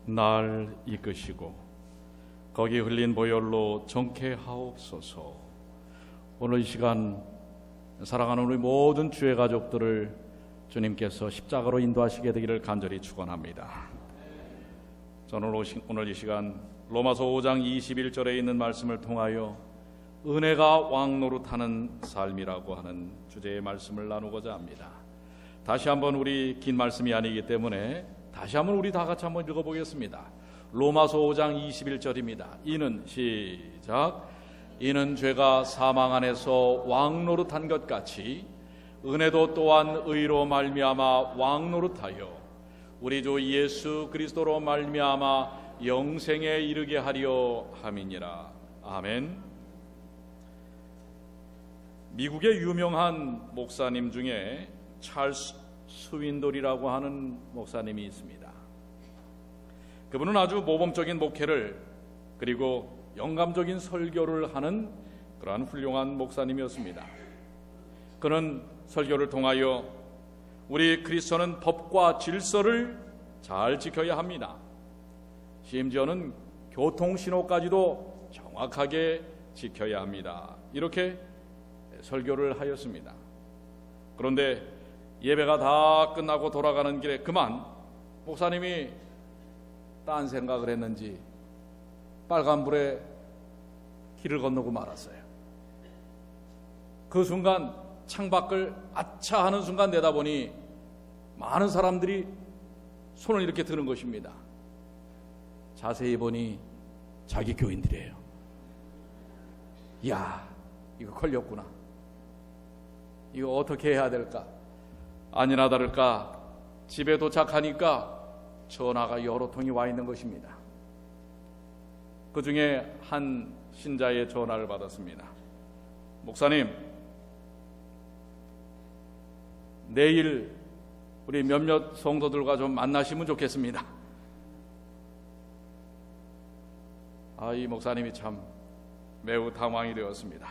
날 이끄시고 거기 흘린 보혈로 정케 하옵소서. 오늘 이 시간 사랑하는 우리 모든 주의 가족들을 주님께서 십자가로 인도하시게 되기를 간절히 축원합니다. 저는 오늘 이 시간 로마서 5장 21절에 있는 말씀을 통하여 은혜가 왕노릇하는 삶이라고 하는 주제의 말씀을 나누고자 합니다. 다시 한번 우리 긴 말씀이 아니기 때문에 다시 한번 우리 다 같이 한번 읽어보겠습니다. 로마서 5장 21절입니다. 이는 시작. 이는 죄가 사망 안에서 왕노릇한 것 같이 은혜도 또한 의로 말미암아 왕노릇하여 우리 주 예수 그리스도로 말미암아 영생에 이르게 하려 함이니라. 아멘. 미국의 유명한 목사님 중에 찰스 스윈돌이라고 하는 목사님이 있습니다. 그분은 아주 모범적인 목회를 그리고 영감적인 설교를 하는 그러한 훌륭한 목사님이었습니다. 그는 설교를 통하여 우리 그리스도는 법과 질서를 잘 지켜야 합니다. 심지어는 교통신호까지도 정확하게 지켜야 합니다. 이렇게 설교를 하였습니다. 그런데 예배가 다 끝나고 돌아가는 길에 그만 목사님이 딴 생각을 했는지 빨간불에 길을 건너고 말았어요. 그 순간 창밖을 아차 하는 순간 내다보니 많은 사람들이 손을 이렇게 드는 것입니다. 자세히 보니 자기 교인들이에요. 이야, 이거 걸렸구나. 이거 어떻게 해야 될까? 아니나 다를까 집에 도착하니까 전화가 여러 통이 와 있는 것입니다. 그 중에 한 신자의 전화를 받았습니다. 목사님, 내일 우리 몇몇 성도들과 좀 만나시면 좋겠습니다. 이 목사님이 참 매우 당황이 되었습니다.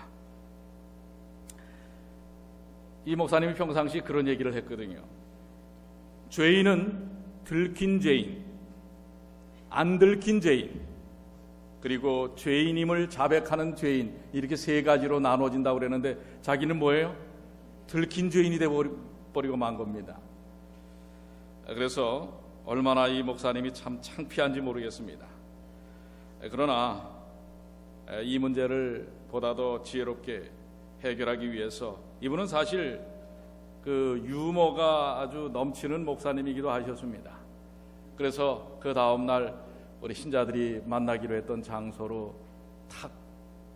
이 목사님이 평상시 그런 얘기를 했거든요. 죄인은 들킨 죄인, 안 들킨 죄인, 그리고 죄인임을 자백하는 죄인, 이렇게 세 가지로 나눠진다고 그랬는데 자기는 뭐예요? 들킨 죄인이 되어버리고 만 겁니다. 그래서 얼마나 이 목사님이 참 창피한지 모르겠습니다. 그러나 이 문제를 보다 더 지혜롭게 해결하기 위해서 이분은 사실 그 유머가 아주 넘치는 목사님이기도 하셨습니다. 그래서 그 다음날 우리 신자들이 만나기로 했던 장소로 탁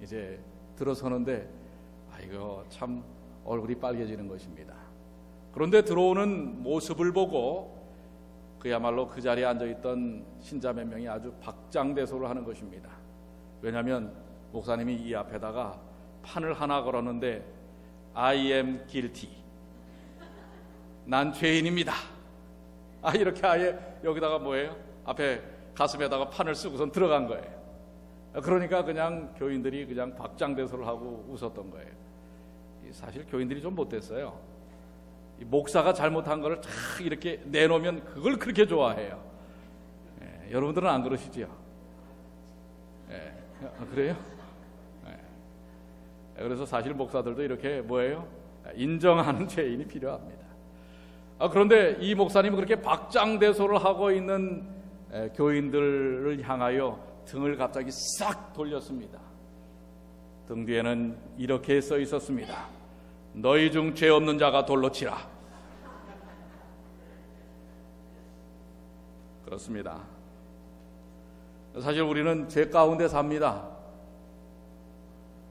이제 들어서는데 이거 참 얼굴이 빨개지는 것입니다. 그런데 들어오는 모습을 보고 그야말로 그 자리에 앉아있던 신자 몇 명이 아주 박장대소를 하는 것입니다. 왜냐하면 목사님이 이 앞에다가 판을 하나 걸었는데 I am guilty, 난 죄인입니다. 이렇게 아예 여기다가 뭐예요? 앞에 가슴에다가 판을 쓰고선 들어간 거예요. 그러니까 그냥 교인들이 그냥 박장대소를 하고 웃었던 거예요. 사실 교인들이 좀 못됐어요. 목사가 잘못한 거를 쫙 이렇게 내놓으면 그걸 그렇게 좋아해요. 여러분들은 안 그러시죠? 그래요? 그래서 사실 목사들도 이렇게 뭐예요? 인정하는 죄인이 필요합니다. 그런데 이 목사님은 그렇게 박장대소를 하고 있는 교인들을 향하여 등을 갑자기 싹 돌렸습니다. 등 뒤에는 이렇게 써 있었습니다. 너희 중 죄 없는 자가 돌로 치라. 그렇습니다. 사실 우리는 죄 가운데 삽니다.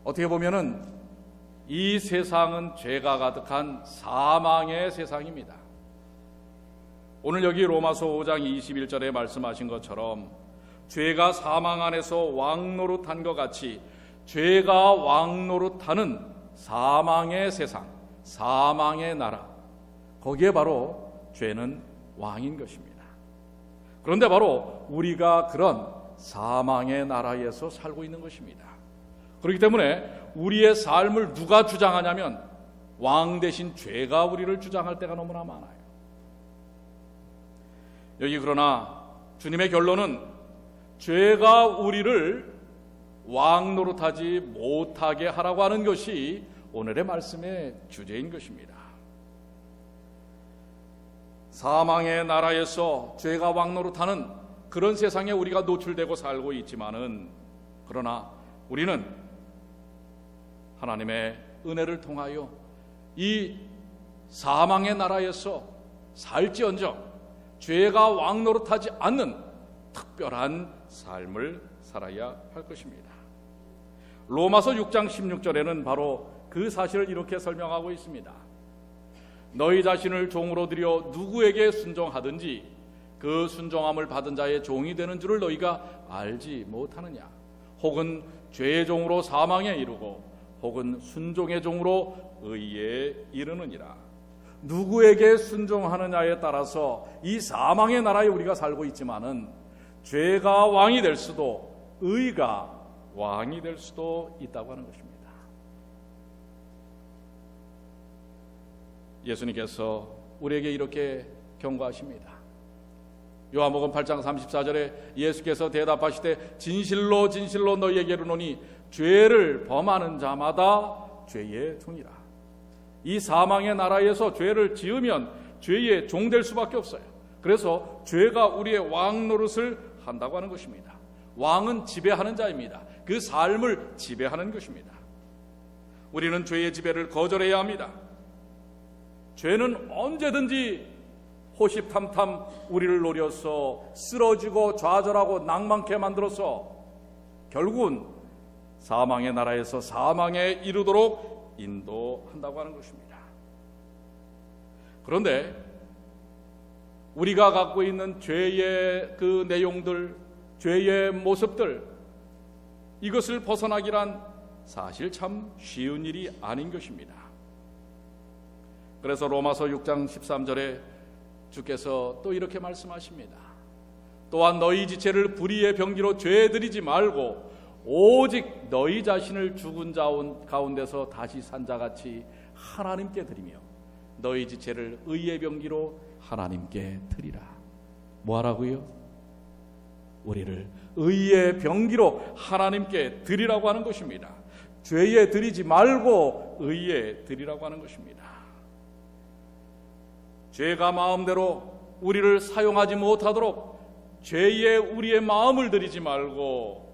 어떻게 보면은 이 세상은 죄가 가득한 사망의 세상입니다. 오늘 여기 로마서 5장 21절에 말씀하신 것처럼 죄가 사망 안에서 왕노릇한 것 같이 죄가 왕노릇하는 사망의 세상, 사망의 나라, 거기에 바로 죄는 왕인 것입니다. 그런데 바로 우리가 그런 사망의 나라에서 살고 있는 것입니다. 그렇기 때문에 우리의 삶을 누가 주장하냐면 왕 대신 죄가 우리를 주장할 때가 너무나 많아요. 여기 그러나 주님의 결론은 죄가 우리를 왕 노릇하지 못하게 하라고 하는 것이 오늘의 말씀의 주제인 것입니다. 사망의 나라에서 죄가 왕 노릇하는 그런 세상에 우리가 노출되고 살고 있지만은, 그러나 우리는 하나님의 은혜를 통하여 이 사망의 나라에서 살지언정 죄가 왕 노릇하지 않는 특별한 삶을 살아야 할 것입니다. 로마서 6장 16절에는 바로 그 사실을 이렇게 설명하고 있습니다. 너희 자신을 종으로 들여 누구에게 순종하든지 그 순종함을 받은 자의 종이 되는 줄을 너희가 알지 못하느냐? 혹은 죄의 종으로 사망에 이르고 혹은 순종의 종으로 의에 이르느니라. 누구에게 순종하느냐에 따라서 이 사망의 나라에 우리가 살고 있지만은 죄가 왕이 될 수도 의가 왕이 될 수도 있다고 하는 것입니다. 예수님께서 우리에게 이렇게 경고하십니다. 요한복음 8장 34절에 예수께서 대답하시되 진실로 진실로 너희에게 이르노니 죄를 범하는 자마다 죄의 종이라. 이 사망의 나라에서 죄를 지으면 죄의 종 될 수밖에 없어요. 그래서 죄가 우리의 왕 노릇을 한다고 하는 것입니다. 왕은 지배하는 자입니다. 그 삶을 지배하는 것입니다. 우리는 죄의 지배를 거절해야 합니다. 죄는 언제든지 호시탐탐 우리를 노려서 쓰러지고 좌절하고 낭만케 만들어서 결국은 사망의 나라에서 사망에 이르도록 인도한다고 하는 것입니다. 그런데 우리가 갖고 있는 죄의 그 내용들, 죄의 모습들, 이것을 벗어나기란 사실 참 쉬운 일이 아닌 것입니다. 그래서 로마서 6장 13절에 주께서 또 이렇게 말씀하십니다. 또한 너희 지체를 불의의 병기로 죄들이지 말고 오직 너희 자신을 죽은 자 가운데서 다시 산 자같이 하나님께 드리며 너희 지체를 의의 병기로 하나님께 드리라. 뭐하라고요? 우리를 의의 병기로 하나님께 드리라고 하는 것입니다. 죄에 드리지 말고 의에 드리라고 하는 것입니다. 죄가 마음대로 우리를 사용하지 못하도록 죄에 우리의 마음을 드리지 말고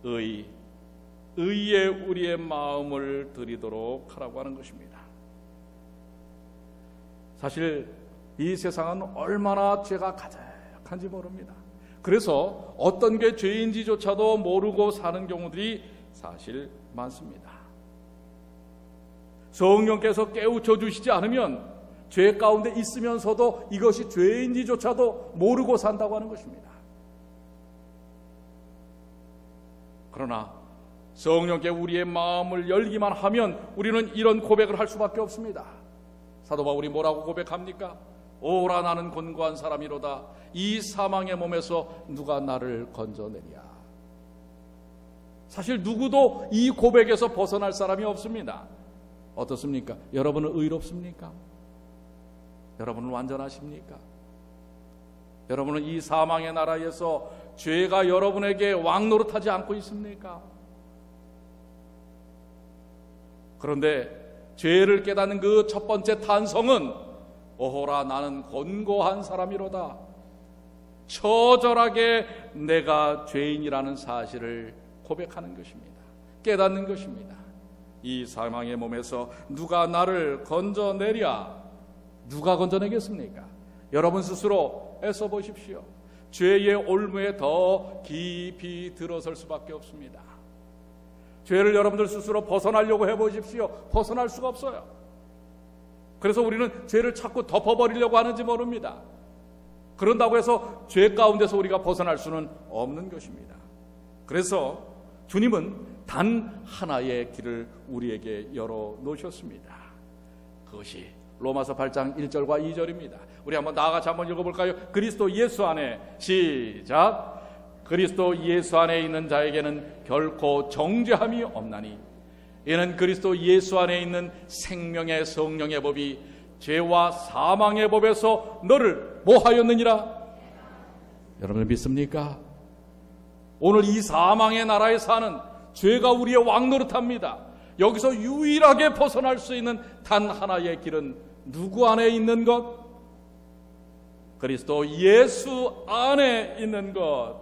의에 우리의 마음을 드리도록 하라고 하는 것입니다. 사실 이 세상은 얼마나 죄가 가득한지 모릅니다. 그래서 어떤 게 죄인지조차도 모르고 사는 경우들이 사실 많습니다. 성령께서 깨우쳐 주시지 않으면 죄 가운데 있으면서도 이것이 죄인지조차도 모르고 산다고 하는 것입니다. 그러나 성령께 우리의 마음을 열기만 하면 우리는 이런 고백을 할 수밖에 없습니다. 사도 바울이 뭐라고 고백합니까? 오라 나는 곤고한 사람이로다. 이 사망의 몸에서 누가 나를 건져내랴. 사실 누구도 이 고백에서 벗어날 사람이 없습니다. 어떻습니까? 여러분은 의롭습니까? 여러분은 완전하십니까? 여러분은 이 사망의 나라에서 죄가 여러분에게 왕노릇하지 않고 있습니까? 그런데 죄를 깨닫는 그 첫 번째 탄성은 오호라 나는 곤고한 사람이로다. 처절하게 내가 죄인이라는 사실을 고백하는 것입니다. 깨닫는 것입니다. 이 사망의 몸에서 누가 나를 건져내랴. 누가 건져내겠습니까? 여러분 스스로 애써 보십시오. 죄의 올무에 더 깊이 들어설 수밖에 없습니다. 죄를 여러분들 스스로 벗어나려고 해보십시오. 벗어날 수가 없어요. 그래서 우리는 죄를 자꾸 덮어버리려고 하는지 모릅니다. 그런다고 해서 죄 가운데서 우리가 벗어날 수는 없는 것입니다. 그래서 주님은 단 하나의 길을 우리에게 열어놓으셨습니다. 그것이 로마서 8장 1절과 2절입니다. 우리 한번 나아같이 한번 읽어볼까요? 그리스도 예수 안에 시작. 그리스도 예수 안에 있는 자에게는 결코 정죄함이 없나니 이는 그리스도 예수 안에 있는 생명의 성령의 법이 죄와 사망의 법에서 너를 뭐 하였느니라? 여러분 믿습니까? 오늘 이 사망의 나라에 사는 죄가 우리의 왕노릇합니다. 여기서 유일하게 벗어날 수 있는 단 하나의 길은 누구 안에 있는 것? 그리스도 예수 안에 있는 것.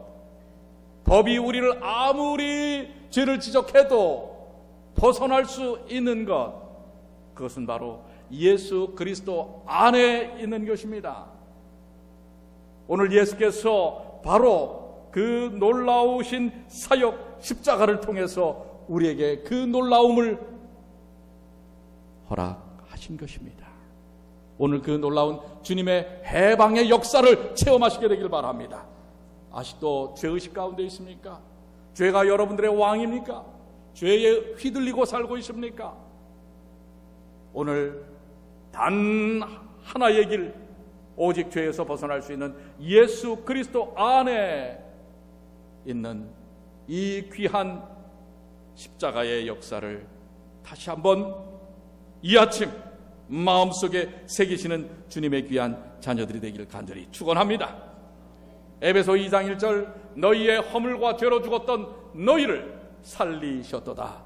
법이 우리를 아무리 죄를 지적해도 벗어날 수 있는 것, 그것은 바로 예수 그리스도 안에 있는 것입니다. 오늘 예수께서 바로 그 놀라우신 사역 십자가를 통해서 우리에게 그 놀라움을 허락하신 것입니다. 오늘 그 놀라운 주님의 해방의 역사를 체험하시게 되길 바랍니다. 아직도 죄의식 가운데 있습니까? 죄가 여러분들의 왕입니까? 죄에 휘둘리고 살고 있습니까? 오늘 단 하나의 길, 오직 죄에서 벗어날 수 있는 예수 그리스도 안에 있는 이 귀한 십자가의 역사를 다시 한번 이 아침 마음속에 새기시는 주님의 귀한 자녀들이 되기를 간절히 축원합니다. 에베소 2장 1절 너희의 허물과 죄로 죽었던 너희를 살리셨도다.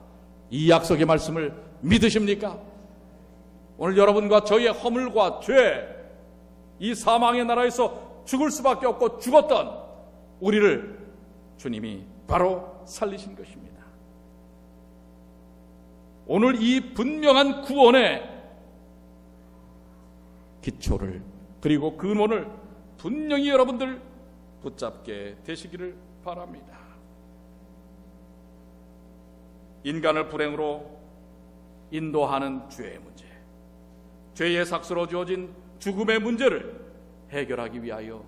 이 약속의 말씀을 믿으십니까? 오늘 여러분과 저희의 허물과 죄, 이 사망의 나라에서 죽을 수밖에 없고 죽었던 우리를 주님이 바로 살리신 것입니다. 오늘 이 분명한 구원의 기초를 그리고 근원을 분명히 여러분들 붙잡게 되시기를 바랍니다. 인간을 불행으로 인도하는 죄의 문제, 죄의 삭스로 주어진 죽음의 문제를 해결하기 위하여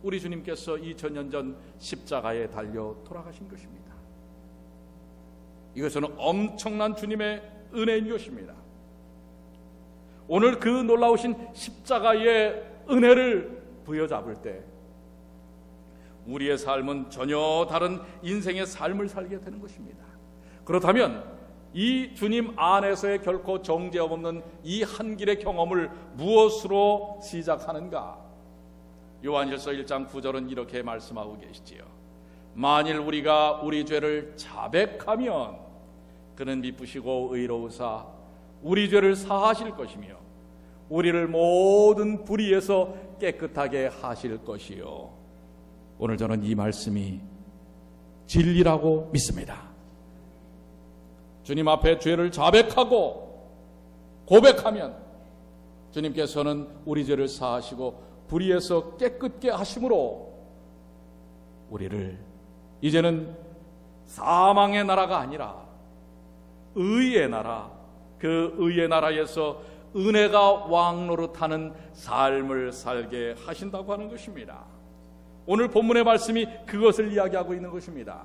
우리 주님께서 2000년 전 십자가에 달려 돌아가신 것입니다. 이것은 엄청난 주님의 은혜인 것입니다. 오늘 그 놀라우신 십자가의 은혜를 부여잡을 때 우리의 삶은 전혀 다른 인생의 삶을 살게 되는 것입니다. 그렇다면 이 주님 안에서의 결코 정죄 없는 이 한 길의 경험을 무엇으로 시작하는가? 요한일서 1장 9절은 이렇게 말씀하고 계시지요. 만일 우리가 우리 죄를 자백하면 그는 미쁘시고 의로우사 우리 죄를 사하실 것이며 우리를 모든 불의에서 깨끗하게 하실 것이요. 오늘 저는 이 말씀이 진리라고 믿습니다. 주님 앞에 죄를 자백하고 고백하면 주님께서는 우리 죄를 사하시고 불의에서 깨끗게 하심으로 우리를 이제는 사망의 나라가 아니라 의의 나라, 그 의의 나라에서 은혜가 왕노릇하는 삶을 살게 하신다고 하는 것입니다. 오늘 본문의 말씀이 그것을 이야기하고 있는 것입니다.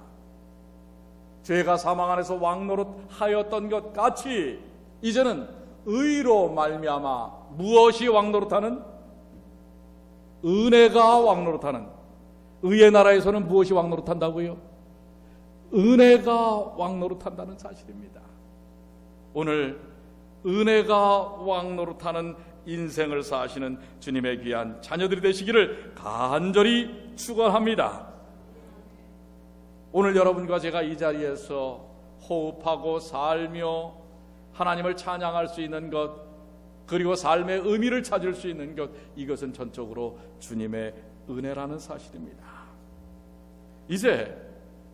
죄가 사망 안에서 왕노릇하였던 것 같이 이제는 의로 말미암아 무엇이 왕노릇하는? 은혜가 왕노릇하는, 의의 나라에서는 무엇이 왕노릇한다고요? 은혜가 왕노릇한다는 사실입니다. 오늘 은혜가 왕노릇하는 인생을 사시는 주님의 귀한 자녀들이 되시기를 간절히 축원합니다. 오늘 여러분과 제가 이 자리에서 호흡하고 살며 하나님을 찬양할 수 있는 것, 그리고 삶의 의미를 찾을 수 있는 것, 이것은 전적으로 주님의 은혜라는 사실입니다. 이제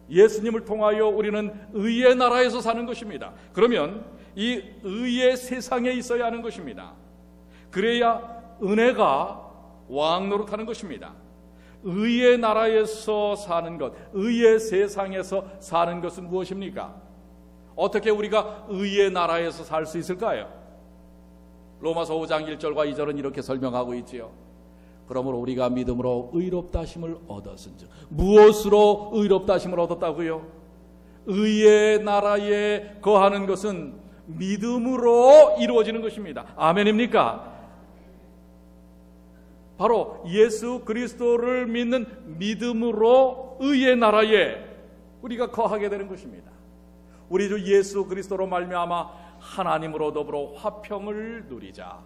예수님을 통하여 우리는 의의 나라에서 사는 것입니다. 그러면 이 의의 세상에 있어야 하는 것입니다. 그래야 은혜가 왕노릇하는 것입니다. 의의 나라에서 사는 것, 의의 세상에서 사는 것은 무엇입니까? 어떻게 우리가 의의 나라에서 살 수 있을까요? 로마서 5장 1절과 2절은 이렇게 설명하고 있지요. 그러므로 우리가 믿음으로 의롭다 하심을 얻었은즉. 무엇으로 의롭다 하심을 얻었다고요? 의의 나라에 거하는 것은 믿음으로 이루어지는 것입니다. 아멘입니까? 바로 예수 그리스도를 믿는 믿음으로 의의 나라에 우리가 거하게 되는 것입니다. 우리 주 예수 그리스도로 말미암아 하나님으로 더불어 화평을 누리자.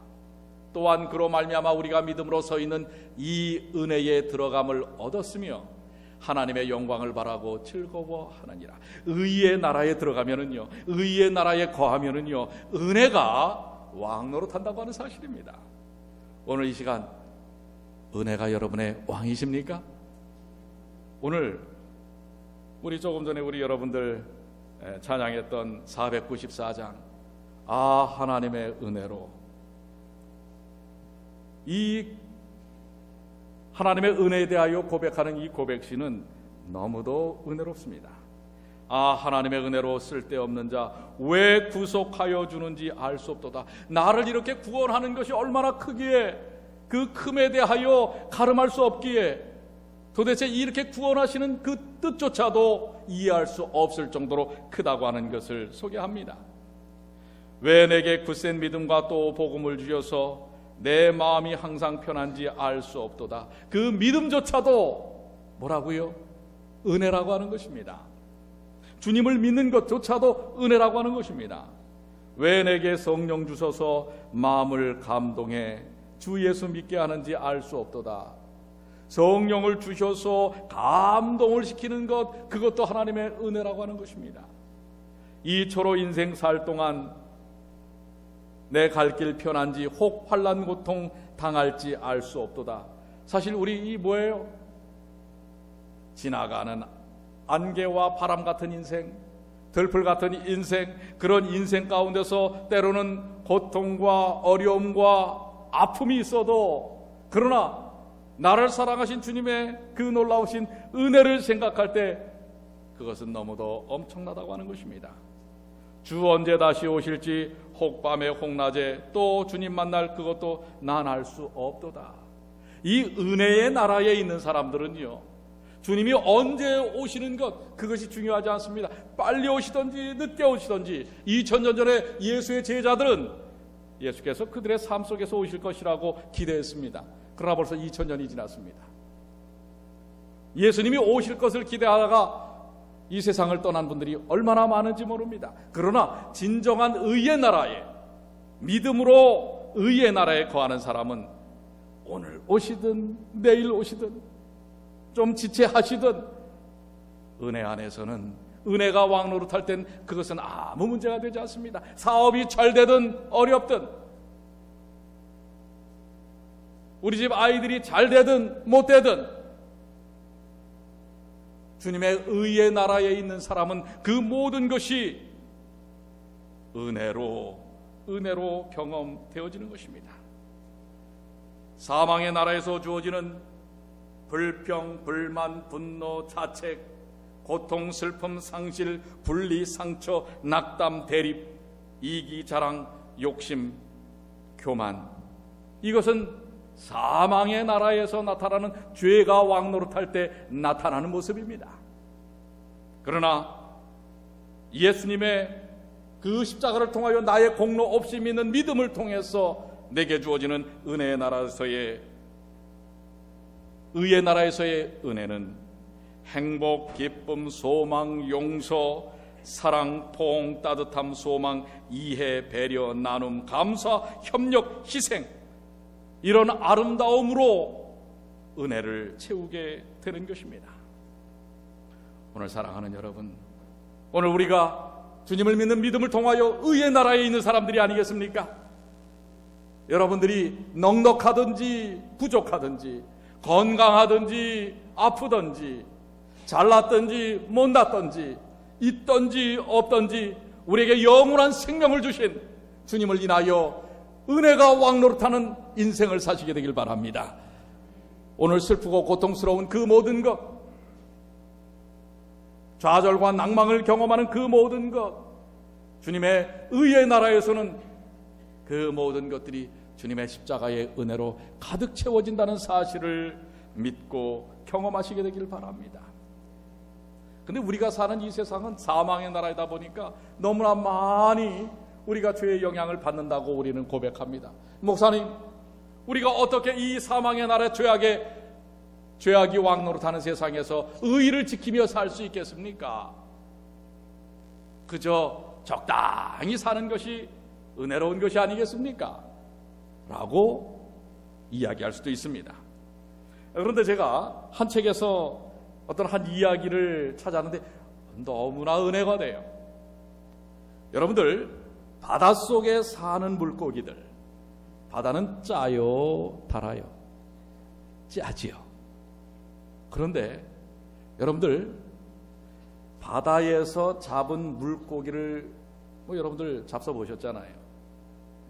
또한 그로 말미암아 우리가 믿음으로 서 있는 이 은혜에 들어감을 얻었으며 하나님의 영광을 바라고 즐거워하느니라. 의의 나라에 들어가면은요, 의의 나라에 거하면은요, 은혜가 왕노릇한다고 하는 사실입니다. 오늘 이 시간 은혜가 여러분의 왕이십니까? 오늘 우리 조금 전에 우리 여러분들 찬양했던 494장 하나님의 은혜로, 이 하나님의 은혜에 대하여 고백하는 이 고백시는 너무도 은혜롭습니다. 하나님의 은혜로 쓸데없는 자 왜 구속하여 주는지 알 수 없도다. 나를 이렇게 구원하는 것이 얼마나 크기에, 그 큼에 대하여 가름할 수 없기에, 도대체 이렇게 구원하시는 그 뜻조차도 이해할 수 없을 정도로 크다고 하는 것을 소개합니다. 왜 내게 굳센 믿음과 또 복음을 주셔서 내 마음이 항상 편한지 알 수 없도다. 그 믿음조차도 뭐라고요? 은혜라고 하는 것입니다. 주님을 믿는 것조차도 은혜라고 하는 것입니다. 왜 내게 성령 주셔서 마음을 감동해 주 예수 믿게 하는지 알 수 없도다. 성령을 주셔서 감동을 시키는 것, 그것도 하나님의 은혜라고 하는 것입니다. 이 초로 인생 살 동안 내 갈 길 편한지 혹 환난 고통 당할지 알 수 없도다. 사실 우리 이 뭐예요? 지나가는 안개와 바람 같은 인생, 들풀 같은 인생, 그런 인생 가운데서 때로는 고통과 어려움과 아픔이 있어도, 그러나 나를 사랑하신 주님의 그 놀라우신 은혜를 생각할 때 그것은 너무도 엄청나다고 하는 것입니다. 주 언제 다시 오실지 혹 밤에 혹 낮에 또 주님 만날 그것도 난 알 수 없도다. 이 은혜의 나라에 있는 사람들은요, 주님이 언제 오시는 것, 그것이 중요하지 않습니다. 빨리 오시든지 늦게 오시든지. 2000년 전에 예수의 제자들은 예수께서 그들의 삶 속에서 오실 것이라고 기대했습니다. 그러나 벌써 2000년이 지났습니다. 예수님이 오실 것을 기대하다가 이 세상을 떠난 분들이 얼마나 많은지 모릅니다. 그러나 진정한 의의 나라에, 믿음으로 의의 나라에 거하는 사람은 오늘 오시든 내일 오시든 좀 지체하시든 은혜 안에서는, 은혜가 왕노릇할 땐 그것은 아무 문제가 되지 않습니다. 사업이 잘 되든 어렵든, 우리 집 아이들이 잘 되든 못 되든, 주님의 의의 나라에 있는 사람은 그 모든 것이 은혜로 경험되어지는 것입니다. 사망의 나라에서 주어지는 불평, 불만, 분노, 자책, 고통, 슬픔, 상실, 분리, 상처, 낙담, 대립, 이기, 자랑, 욕심, 교만, 이것은 사망의 나라에서 나타나는 죄가 왕노릇할 때 나타나는 모습입니다. 그러나 예수님의 그 십자가를 통하여 나의 공로 없이 믿는 믿음을 통해서 내게 주어지는 은혜의 나라에서의, 의의 나라에서의 은혜는 행복, 기쁨, 소망, 용서, 사랑, 포옹, 따뜻함, 소망, 이해, 배려, 나눔, 감사, 협력, 희생, 이런 아름다움으로 은혜를 채우게 되는 것입니다. 오늘 사랑하는 여러분, 오늘 우리가 주님을 믿는 믿음을 통하여 의의 나라에 있는 사람들이 아니겠습니까? 여러분들이 넉넉하든지 부족하든지, 건강하든지 아프든지, 잘났든지 못났든지, 있든지 없든지, 우리에게 영원한 생명을 주신 주님을 인하여 은혜가 왕노릇하는 인생을 사시게 되길 바랍니다. 오늘 슬프고 고통스러운 그 모든 것, 좌절과 낭망을 경험하는 그 모든 것, 주님의 의의 나라에서는 그 모든 것들이 주님의 십자가의 은혜로 가득 채워진다는 사실을 믿고 경험하시게 되길 바랍니다. 근데 우리가 사는 이 세상은 사망의 나라이다 보니까 너무나 많이 우리가 죄의 영향을 받는다고 우리는 고백합니다. 목사님, 우리가 어떻게 이 사망의 나라, 죄악이 왕노릇하는 세상에서 의를 지키며 살 수 있겠습니까? 그저 적당히 사는 것이 은혜로운 것이 아니겠습니까? 라고 이야기할 수도 있습니다. 그런데 제가 한 책에서 어떤 한 이야기를 찾았는데 너무나 은혜가 돼요. 여러분들, 바닷속에 사는 물고기들, 바다는 짜요, 달아요? 짜지요. 그런데 여러분들, 바다에서 잡은 물고기를 여러분들 잡숴보셨잖아요.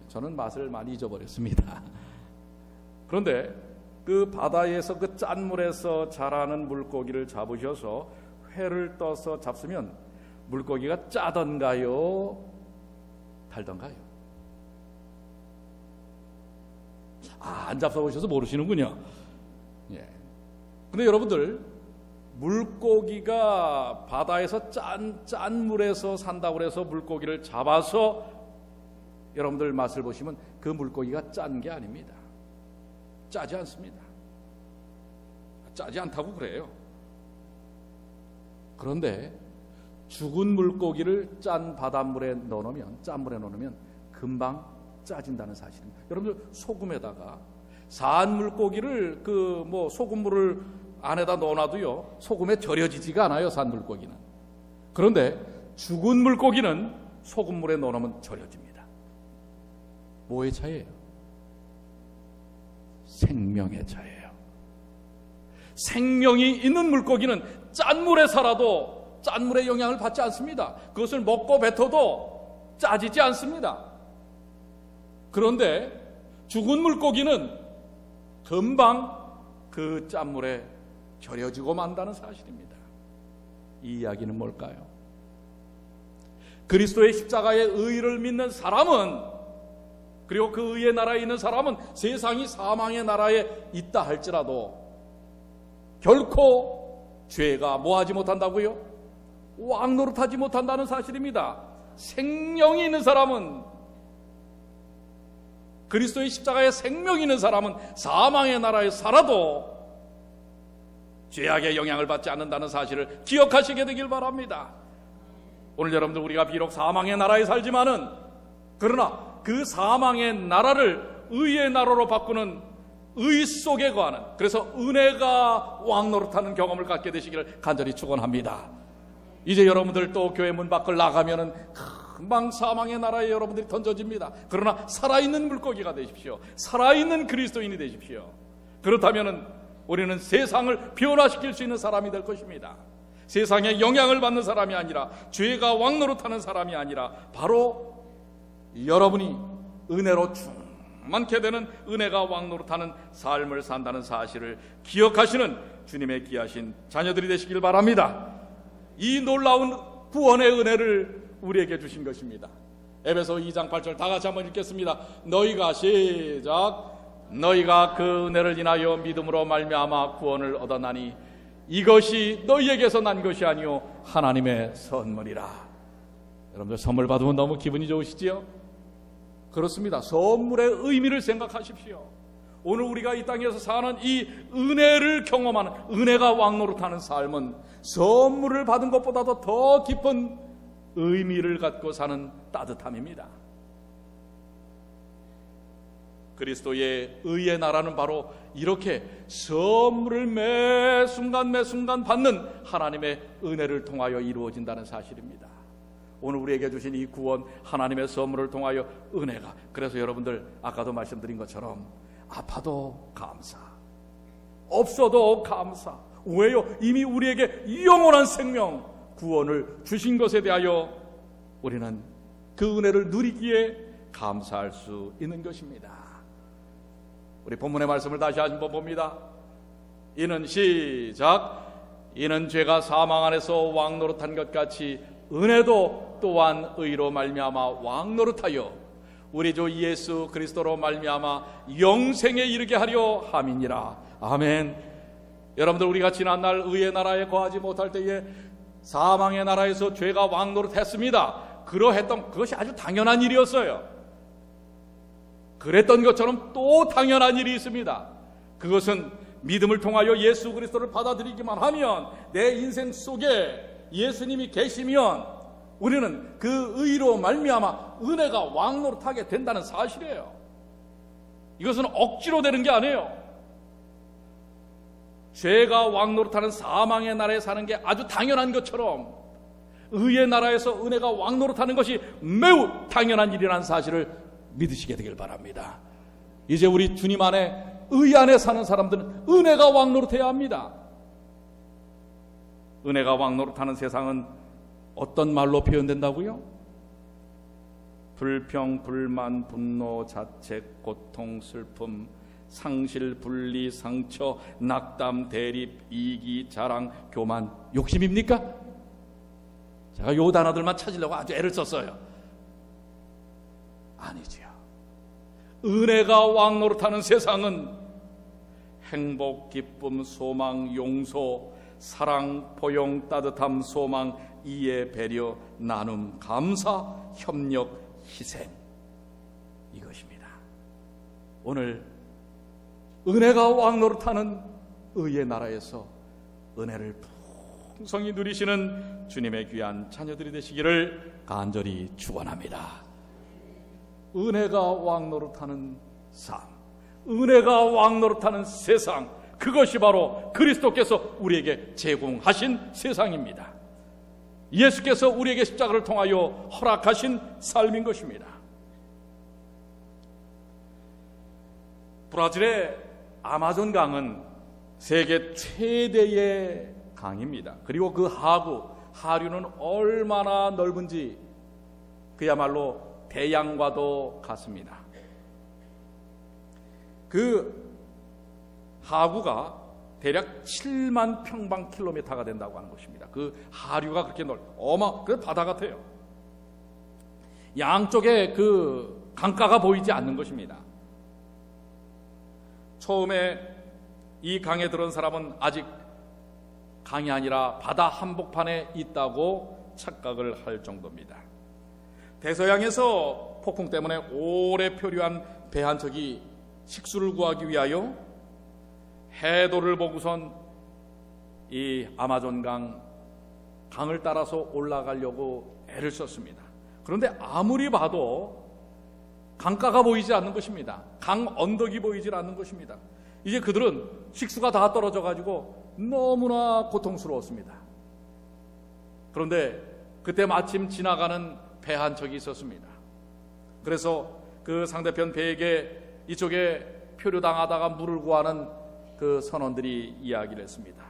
저는 맛을 많이 잊어버렸습니다. 그런데 그 바다에서 그 짠물에서 자라는 물고기를 잡으셔서 회를 떠서 잡수면 물고기가 짜던가요, 달던가요? 안 잡숴보셔서 모르시는군요. 예. 근데 여러분들, 물고기가 바다에서 짠물에서 산다고 해서 물고기를 잡아서 여러분들 맛을 보시면 그 물고기가 짠 게 아닙니다. 짜지 않습니다. 짜지 않다고 그래요. 그런데 죽은 물고기를 짠 바닷물에 넣어놓으면, 짠물에 넣어놓으면 금방 짜진다는 사실입니다. 여러분들, 소금에다가 산 물고기를 소금물을 안에다 넣어놔도요, 소금에 절여지지가 않아요, 산 물고기는. 그런데 죽은 물고기는 소금물에 넣어놓으면 절여집니다. 뭐의 차이예요? 생명의 차이예요. 생명이 있는 물고기는 짠물에 살아도 짠물의 영향을 받지 않습니다. 그것을 먹고 뱉어도 짜지지 않습니다. 그런데 죽은 물고기는 금방 그 짠물에 절여지고 만다는 사실입니다. 이 이야기는 뭘까요? 그리스도의 십자가의 의를 믿는 사람은, 그리고 그 의의 나라에 있는 사람은 세상이 사망의 나라에 있다 할지라도 결코 죄가 뭐하지 못한다고요? 왕노릇하지 못한다는 사실입니다. 생명이 있는 사람은, 그리스도의 십자가에 생명이 있는 사람은 사망의 나라에 살아도 죄악의 영향을 받지 않는다는 사실을 기억하시게 되길 바랍니다. 오늘 여러분들, 우리가 비록 사망의 나라에 살지만은, 그러나 그 사망의 나라를 의의 나라로 바꾸는 의 속에 거하는, 그래서 은혜가 왕노릇하는 경험을 갖게 되시기를 간절히 축원합니다. 이제 여러분들 또 교회 문 밖을 나가면은 금방 사망의 나라에 여러분들이 던져집니다. 그러나 살아있는 물고기가 되십시오. 살아있는 그리스도인이 되십시오. 그렇다면은 우리는 세상을 변화시킬 수 있는 사람이 될 것입니다. 세상에 영향을 받는 사람이 아니라, 죄가 왕노릇하는 사람이 아니라, 바로 여러분이 은혜로 충만케 되는, 은혜가 왕노릇하는 삶을 산다는 사실을 기억하시는 주님의 귀하신 자녀들이 되시길 바랍니다. 이 놀라운 구원의 은혜를 우리에게 주신 것입니다. 에베소 2장 8절 다 같이 한번 읽겠습니다. 너희가 시작. 너희가 그 은혜를 인하여 믿음으로 말미암아 구원을 얻었나니 이것이 너희에게서 난 것이 아니요 하나님의 선물이라. 여러분들, 선물 받으면 너무 기분이 좋으시지요? 그렇습니다. 선물의 의미를 생각하십시오. 오늘 우리가 이 땅에서 사는 이 은혜를 경험하는, 은혜가 왕노릇하는 삶은 선물을 받은 것보다도 더 깊은 의미를 갖고 사는 따뜻함입니다. 그리스도의 의의 나라는 바로 이렇게 선물을 매 순간 받는 하나님의 은혜를 통하여 이루어진다는 사실입니다. 오늘 우리에게 주신 이 구원, 하나님의 선물을 통하여 은혜가, 그래서 여러분들, 아까도 말씀드린 것처럼 아파도 감사, 없어도 감사. 왜요? 이미 우리에게 영원한 생명, 구원을 주신 것에 대하여 우리는 그 은혜를 누리기에 감사할 수 있는 것입니다. 우리 본문의 말씀을 다시 한번 봅니다. 이는 시작. 이는 죄가 사망 안에서 왕노릇한 것 같이 은혜도 또한 의로 말미암아 왕노릇하여 우리 주 예수 그리스도로 말미암아 영생에 이르게 하려 함이니라. 아멘. 여러분들, 우리가 지난날 의의 나라에 거하지 못할 때에 사망의 나라에서 죄가 왕노릇했습니다. 그러했던 그것이 아주 당연한 일이었어요. 그랬던 것처럼 또 당연한 일이 있습니다. 그것은 믿음을 통하여 예수 그리스도를 받아들이기만 하면, 내 인생 속에 예수님이 계시면 우리는 그 의로 말미암아 은혜가 왕노릇하게 된다는 사실이에요. 이것은 억지로 되는 게 아니에요. 죄가 왕노릇하는 사망의 나라에 사는 게 아주 당연한 것처럼 의의 나라에서 은혜가 왕노릇하는 것이 매우 당연한 일이라는 사실을 믿으시게 되길 바랍니다. 이제 우리 주님 안에, 의 안에 사는 사람들은 은혜가 왕노릇해야 합니다. 은혜가 왕노릇하는 세상은 어떤 말로 표현된다고요? 불평, 불만, 분노, 자책, 고통, 슬픔, 상실, 분리, 상처, 낙담, 대립, 이기, 자랑, 교만, 욕심입니까? 제가 요 단어들만 찾으려고 아주 애를 썼어요. 아니지요. 은혜가 왕노릇하는 세상은 행복, 기쁨, 소망, 용서, 사랑, 포용, 따뜻함, 소망, 이해, 배려, 나눔, 감사, 협력, 희생, 이것입니다. 오늘 은혜가 왕노릇하는 의의 나라에서 은혜를 풍성히 누리시는 주님의 귀한 자녀들이 되시기를 간절히 축원합니다. 은혜가 왕노릇하는 삶, 은혜가 왕노릇하는 세상, 그것이 바로 그리스도께서 우리에게 제공하신 세상입니다. 예수께서 우리에게 십자가를 통하여 허락하신 삶인 것입니다. 브라질의 아마존 강은 세계 최대의 강입니다. 그리고 그 하류는 얼마나 넓은지 그야말로 대양과도 같습니다. 그 하구가 대략 7만 평방킬로미터가 된다고 하는 것입니다. 그 하류가 그렇게 그 바다 같아요. 양쪽에 그 강가가 보이지 않는 것입니다. 처음에 이 강에 들어온 사람은 아직 강이 아니라 바다 한복판에 있다고 착각을 할 정도입니다. 대서양에서 폭풍 때문에 오래 표류한 배 한 척이 식수를 구하기 위하여 해도를 보고선 이 아마존 강을 따라서 올라가려고 애를 썼습니다. 그런데 아무리 봐도 강가가 보이지 않는 것입니다. 강 언덕이 보이질 않는 것입니다. 이제 그들은 식수가 다 떨어져 가지고 너무나 고통스러웠습니다. 그런데 그때 마침 지나가는 배 한 척이 있었습니다. 그래서 그 상대편 배에게 이쪽에 표류당하다가 물을 구하는 그 선원들이 이야기를 했습니다.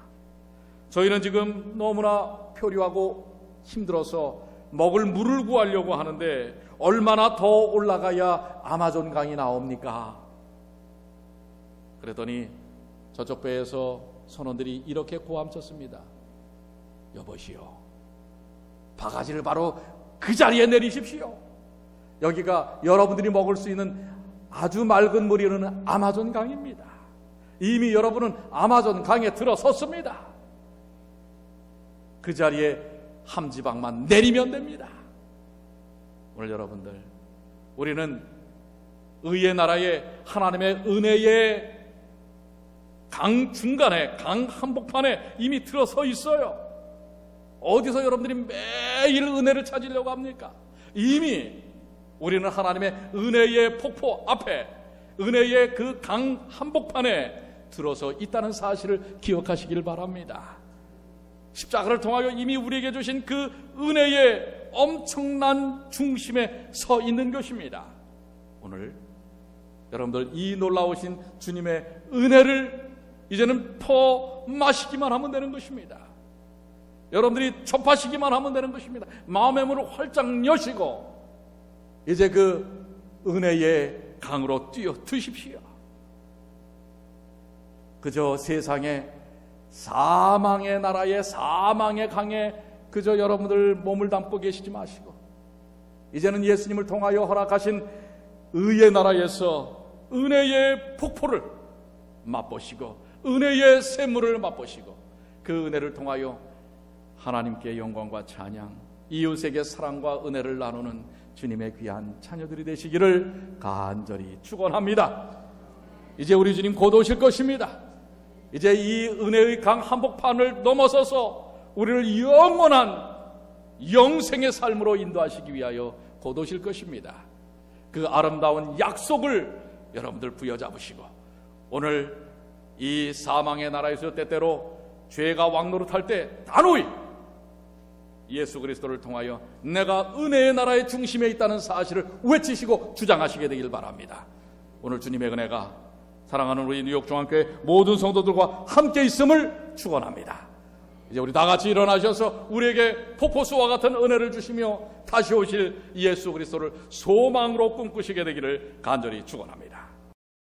저희는 지금 너무나 표류하고 힘들어서 먹을 물을 구하려고 하는데 얼마나 더 올라가야 아마존 강이 나옵니까? 그랬더니 저쪽 배에서 선원들이 이렇게 고함쳤습니다. 여보시오, 바가지를 바로 그 자리에 내리십시오. 여기가 여러분들이 먹을 수 있는 아주 맑은 물이 흐르는 아마존 강입니다. 이미 여러분은 아마존 강에 들어섰습니다. 그 자리에 한 지방만 내리면 됩니다. 오늘 여러분들, 우리는 의의 나라에 하나님의 은혜의 강 중간에, 강 한복판에 이미 들어서 있어요. 어디서 여러분들이 매일 은혜를 찾으려고 합니까? 이미 우리는 하나님의 은혜의 폭포 앞에, 은혜의 그 강 한복판에 들어서 있다는 사실을 기억하시길 바랍니다. 십자가를 통하여 이미 우리에게 주신 그 은혜의 엄청난 중심에 서 있는 것입니다. 오늘 여러분들 이 놀라우신 주님의 은혜를 이제는 퍼마시기만 하면 되는 것입니다. 여러분들이 접하시기만 하면 되는 것입니다. 마음의 문을 활짝 여시고 이제 그 은혜의 강으로 뛰어드십시오. 그저 세상에 사망의 나라에, 사망의 강에 그저 여러분들 몸을 담고 계시지 마시고 이제는 예수님을 통하여 허락하신 의의 나라에서 은혜의 폭포를 맛보시고 은혜의 샘물을 맛보시고 그 은혜를 통하여 하나님께 영광과 찬양, 이웃에게 사랑과 은혜를 나누는 주님의 귀한 자녀들이 되시기를 간절히 축원합니다. 이제 우리 주님 곧 오실 것입니다. 이제 이 은혜의 강 한복판을 넘어서서 우리를 영원한 영생의 삶으로 인도하시기 위하여 곧 오실 것입니다. 그 아름다운 약속을 여러분들 부여잡으시고 오늘 이 사망의 나라에서 때때로 죄가 왕노릇할 때 단호히 예수 그리스도를 통하여 내가 은혜의 나라의 중심에 있다는 사실을 외치시고 주장하시게 되길 바랍니다. 오늘 주님의 은혜가 사랑하는 우리 뉴욕 중앙교회 모든 성도들과 함께 있음을 축원합니다. 이제 우리 다 같이 일어나셔서 우리에게 폭포수와 같은 은혜를 주시며 다시 오실 예수 그리스도를 소망으로 꿈꾸시게 되기를 간절히 축원합니다.